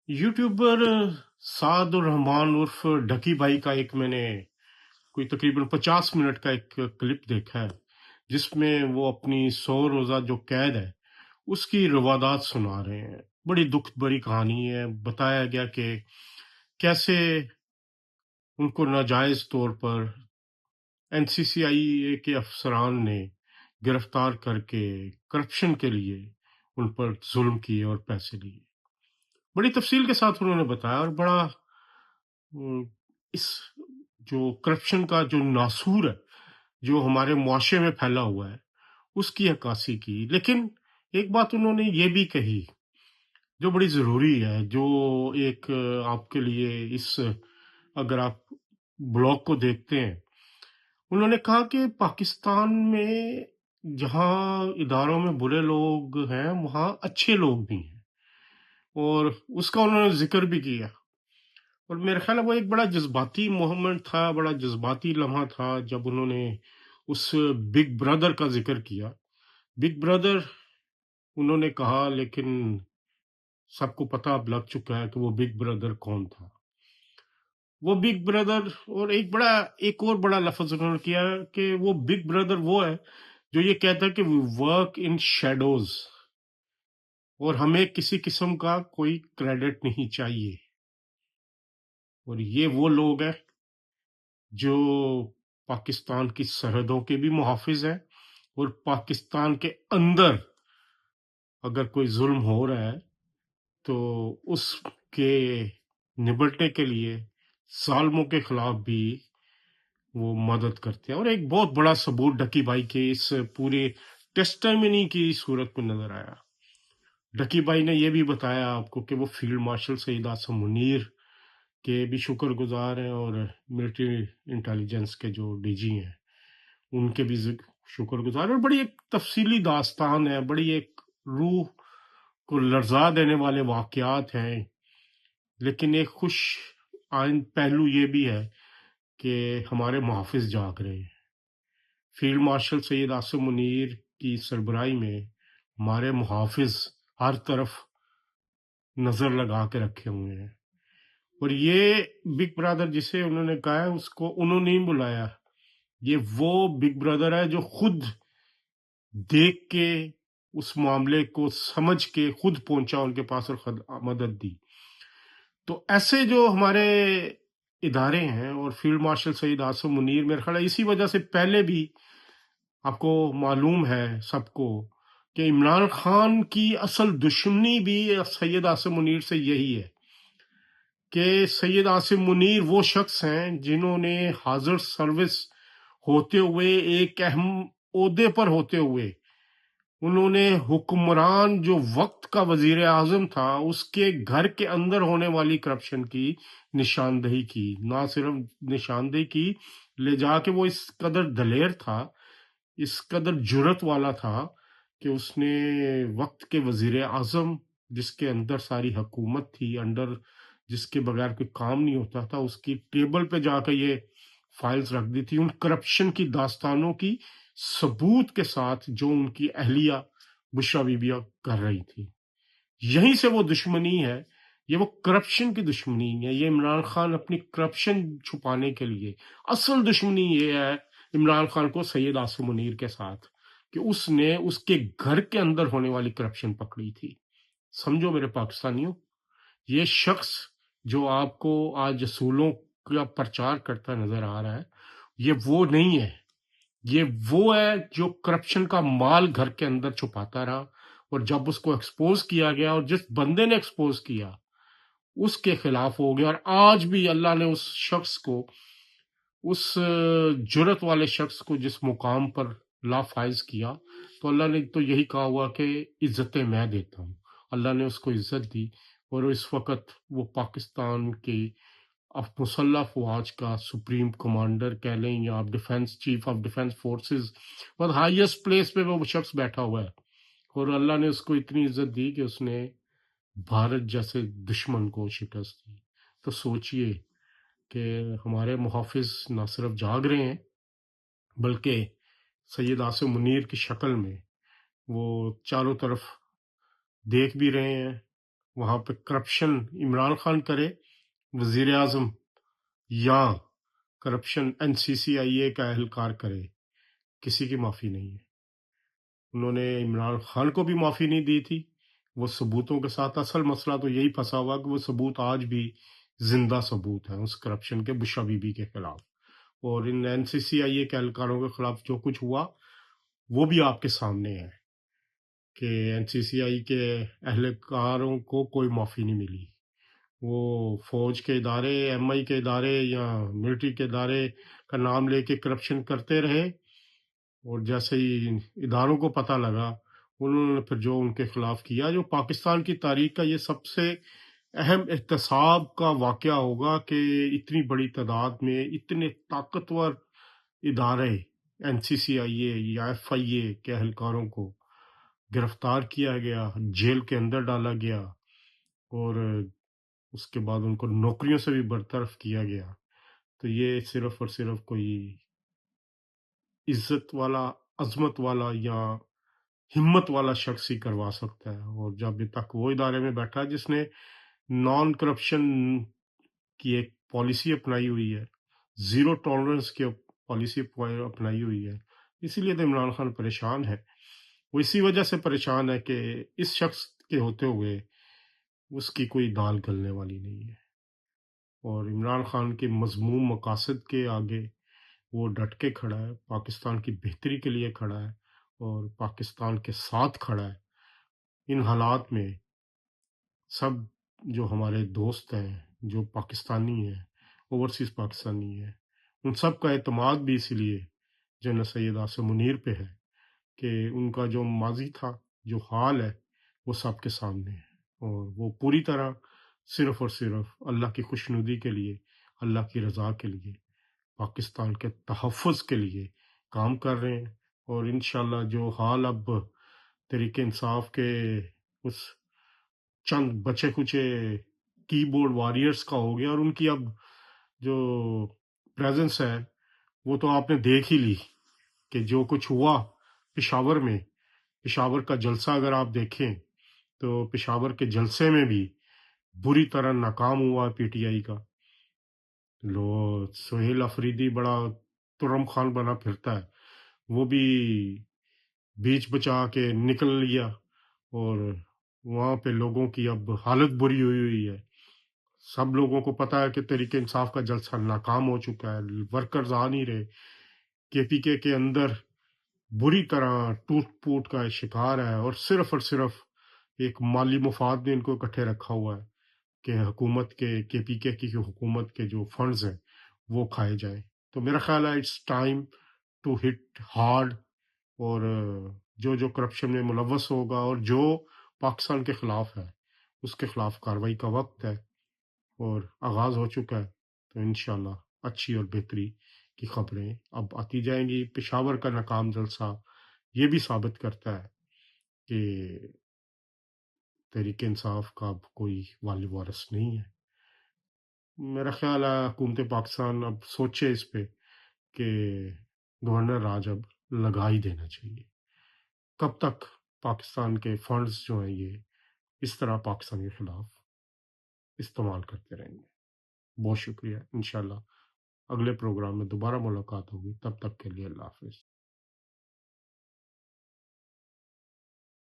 YouTuber साद रहमान उर्फ ढकी भाई का एक मैंने कोई तकरीबन 50 मिनट का एक क्लिप देखा है, जिसमें वो अपनी 100 रोजा जो कैद है उसकी रवादात सुना रहे हैं। बड़ी दुख भरी कहानी है। बताया गया कि कैसे उनको नाजायज तौर पर एनसीसीआई के अफसरान ने गिरफ्तार करके करप्शन के लिए उन पर जुल्म किए और पैसे लिए। बड़ी तफसील के साथ उन्होंने बताया और बड़ा इस जो करप्शन का जो नासूर है जो हमारे मुआशरे में फैला हुआ है उसकी अक्कासी की। लेकिन एक बात उन्होंने ये भी कही जो बड़ी ज़रूरी है, जो एक आपके लिए इस अगर आप ब्लॉग को देखते हैं, उन्होंने कहा कि पाकिस्तान में जहाँ इदारों में बुरे लोग हैं वहाँ अच्छे लोग भी हैं, और उसका उन्होंने जिक्र भी किया। और मेरा ख्याल है वो एक बड़ा जज्बाती मोमेंट था, बड़ा जज्बाती लम्हा था जब उन्होंने उस बिग ब्रदर का जिक्र किया। बिग ब्रदर उन्होंने कहा, लेकिन सबको पता अब लग चुका है कि वो बिग ब्रदर कौन था। वो बिग ब्रदर, और एक और बड़ा लफ्ज उन्होंने किया कि वो बिग ब्रदर वो है जो ये कहता है कि वी वर्क इन शेडोज और हमें किसी किस्म का कोई क्रेडिट नहीं चाहिए। और ये वो लोग हैं जो पाकिस्तान की सरहदों के भी मुहाफिज हैं, और पाकिस्तान के अंदर अगर कोई जुल्म हो रहा है तो उसके निबटने के लिए जालिमों के खिलाफ भी वो मदद करते हैं। और एक बहुत बड़ा सबूत ढकी भाई के इस पूरे टेस्टामनी की सूरत में नजर आया। ढकी भाई ने यह भी बताया आपको कि वो फील्ड मार्शल सईद आसम मुनीर के भी शुक्रगुजार हैं, और मिलिट्री इंटेलिजेंस के जो डीजी हैं उनके भी शुक्रगुजार। और बड़ी एक तफसीली दास्तान है, बड़ी एक रूह को लर्जा देने वाले वाकयात हैं। लेकिन एक खुश आइंद पहलू ये भी है कि हमारे मुहाफिज जाग रहे हैं। फील्ड मार्शल सैयद आसिम मुनीर की सरबराही में हमारे मुहाफिज हर तरफ नजर लगा के रखे हुए हैं। और ये बिग ब्रदर जिसे उन्होंने कहा है उसको उन्होंने नहीं बुलाया, ये वो बिग ब्रदर है जो खुद देख के उस मामले को समझ के खुद पहुंचा उनके पास और मदद दी। तो ऐसे जो हमारे इदारे हैं, और फील्ड मार्शल सईद आसिम मुनीर मेरे ख्याल है इसी वजह से पहले भी आपको मालूम है सबको कि इमरान खान की असल दुश्मनी भी सैयद आसिम मुनीर से यही है कि सैयद आसिम मुनीर वो शख्स हैं जिन्होंने हाजिर सर्विस होते हुए, एक अहम ओहदे पर होते हुए, उन्होंने हुक्मरान जो वक्त का वजीर आजम था उसके घर के अंदर होने वाली करप्शन की निशानदेही की। ना सिर्फ निशानदेही की, ले जाके वो इस कदर दलेर था, इस कदर जुर्रत वाला था कि उसने वक्त के वजीर आजम जिसके अंदर सारी हुकूमत थी, अंडर जिसके बगैर कोई काम नहीं होता था, उसकी टेबल पे जाकर ये फाइल्स रख दी थी उन करप्शन की दास्तानों की सबूत के साथ जो उनकी अहलिया बुशरा बीबिया कर रही थी। यहीं से वो दुश्मनी है, ये वो करप्शन की दुश्मनी है। ये इमरान खान अपनी करप्शन छुपाने के लिए, असल दुश्मनी ये है इमरान खान को सैयद आसिम मुनीर के साथ कि उसने उसके घर के अंदर होने वाली करप्शन पकड़ी थी। समझो मेरे पाकिस्तानियों, ये शख्स जो आपको आज असूलों का प्रचार करता नजर आ रहा है, ये वो नहीं है। ये वो है जो करप्शन का माल घर के अंदर छुपाता रहा, और जब उसको एक्सपोज किया गया और जिस बंदे ने एक्सपोज किया उसके खिलाफ हो गया। और आज भी अल्लाह ने उस शख्स को, उस जुर्रत वाले शख्स को जिस मुकाम पर लाफाइज किया, तो अल्लाह ने तो यही कहा हुआ कि इज्जतें मैं देता हूँ। अल्लाह ने उसको इज्जत दी, और इस वक्त वो पाकिस्तान के मुसल्लह फौज का सुप्रीम कमांडर कह लें, या आप defence chief of defence forces, बहुत हाईएस्ट प्लेस पे वो शख्स बैठा हुआ है। और अल्लाह ने उसको इतनी इज्जत दी कि उसने भारत जैसे दुश्मन को शिकस्त दी। तो सोचिए कि हमारे मुहाफिज ना सिर्फ जाग रहे हैं, बल्कि सैयद आसिम मुनीर की शक्ल में वो चारों तरफ देख भी रहे हैं, وہاں پہ کرپشن عمران خان کرے وزیر اعظم، یا کرپشن NCCIA کا اہلکار کرے، کسی کی معافی نہیں ہے۔ انہوں نے عمران خان کو بھی معافی نہیں دی تھی، وہ ثبوتوں کے ساتھ۔ اصل مسئلہ تو یہی پھنسا ہوا کہ وہ ثبوت آج بھی زندہ ثبوت ہیں اس کرپشن کے، بشا بی بی کے خلاف، اور ان NCCIA کے اہلکاروں کے خلاف جو کچھ ہوا وہ بھی آپ کے سامنے ہے کہ NCCI کے اہلکاروں کو کوئی معافی نہیں ملی۔ وہ فوج کے ادارے، MI کے ادارے یا ملٹری کے ادارے کا نام لے کے کرپشن کرتے رہے، اور جیسے ہی اداروں کو پتہ لگا انہوں نے پھر جو ان کے خلاف کیا، جو پاکستان کی تاریخ کا یہ سب سے اہم احتساب کا واقعہ ہوگا کہ اتنی بڑی تعداد میں اتنے طاقتور ادارے NCCIA یا FIA کے اہلکاروں کو گرفتار کیا گیا، جیل کے اندر ڈالا گیا، اور اس کے بعد ان کو نوکریوں سے بھی برطرف کیا گیا۔ تو یہ صرف اور صرف کوئی عزت والا، عظمت والا یا ہمت والا شخص ہی کروا سکتا ہے، اور جب تک وہ ادارے میں بیٹھا ہے جس نے نان کرپشن کی ایک پالیسی اپنائی ہوئی ہے، زیرو ٹالرنس کی پالیسی اپنائی ہوئی ہے، اسی لیے تو عمران خان پریشان ہے۔ وہ اسی وجہ سے پریشان ہے کہ اس شخص کے ہوتے ہوئے اس کی کوئی دال گلنے والی نہیں ہے، اور عمران خان کے مذموم مقاصد کے آگے وہ ڈٹ کے کھڑا ہے، پاکستان کی بہتری کے لیے کھڑا ہے، اور پاکستان کے ساتھ کھڑا ہے۔ ان حالات میں سب جو ہمارے دوست ہیں، جو پاکستانی ہیں، اوورسیز پاکستانی ہیں، ان سب کا اعتماد بھی اسی لیے جنرل سید عاصم منیر پہ ہے کہ ان کا جو ماضی تھا، جو حال ہے، وہ سب کے سامنے ہے، اور وہ پوری طرح صرف اور صرف اللہ کی خوشنودی کے لیے، اللہ کی رضا کے لیے، پاکستان کے تحفظ کے لیے کام کر رہے ہیں۔ اور انشاءاللہ جو حال اب تحریک انصاف کے اس چند بچے کچے کی بورڈ واریئرز کا ہو گیا، اور ان کی اب جو پریزنس ہے وہ تو آپ نے دیکھ ہی لی کہ جو کچھ ہوا پشاور میں، پشاور کا جلسہ اگر آپ دیکھیں تو پشاور کے جلسے میں بھی بری طرح ناکام ہوا PTI کا۔ لو سہیل افریدی بڑا ترم خان بنا پھرتا ہے، وہ بھی بیچ بچا کے نکل لیا، اور وہاں پہ لوگوں کی اب حالت بری ہوئی ہے۔ سب لوگوں کو پتا ہے کہ تحریک انصاف کا جلسہ ناکام ہو چکا ہے، ورکرز آ نہیں رہے، KPK کے اندر بری طرح ٹوٹ پوٹ کا شکار ہے، اور صرف ایک مالی مفاد نے ان کو اکٹھے رکھا ہوا ہے کہ حکومت کے KPK کی حکومت کے جو فنڈز ہیں وہ کھائے جائیں۔ تو میرا خیال ہے it's time to hit hard, اور جو کرپشن میں ملوث ہوگا اور جو پاکستان کے خلاف ہے اس کے خلاف کارروائی کا وقت ہے، اور آغاز ہو چکا ہے۔ تو انشاءاللہ اچھی اور بہتری کی خبریں اب آتی جائیں گی۔ پشاور کا ناکام جلسہ یہ بھی ثابت کرتا ہے کہ تحریک انصاف کا اب کوئی والی وارث نہیں ہے۔ میرا خیال ہے حکومت پاکستان اب سوچے اس پہ کہ گورنر راج اب لگا ہی دینا چاہیے۔ کب تک پاکستان کے فنڈز جو ہیں یہ اس طرح پاکستان کے خلاف استعمال کرتے رہیں گے؟ بہت شکریہ۔ انشاءاللہ اگلے پروگرام میں دوبارہ ملاقات ہوگی، تب تک کے لیے اللہ حافظ۔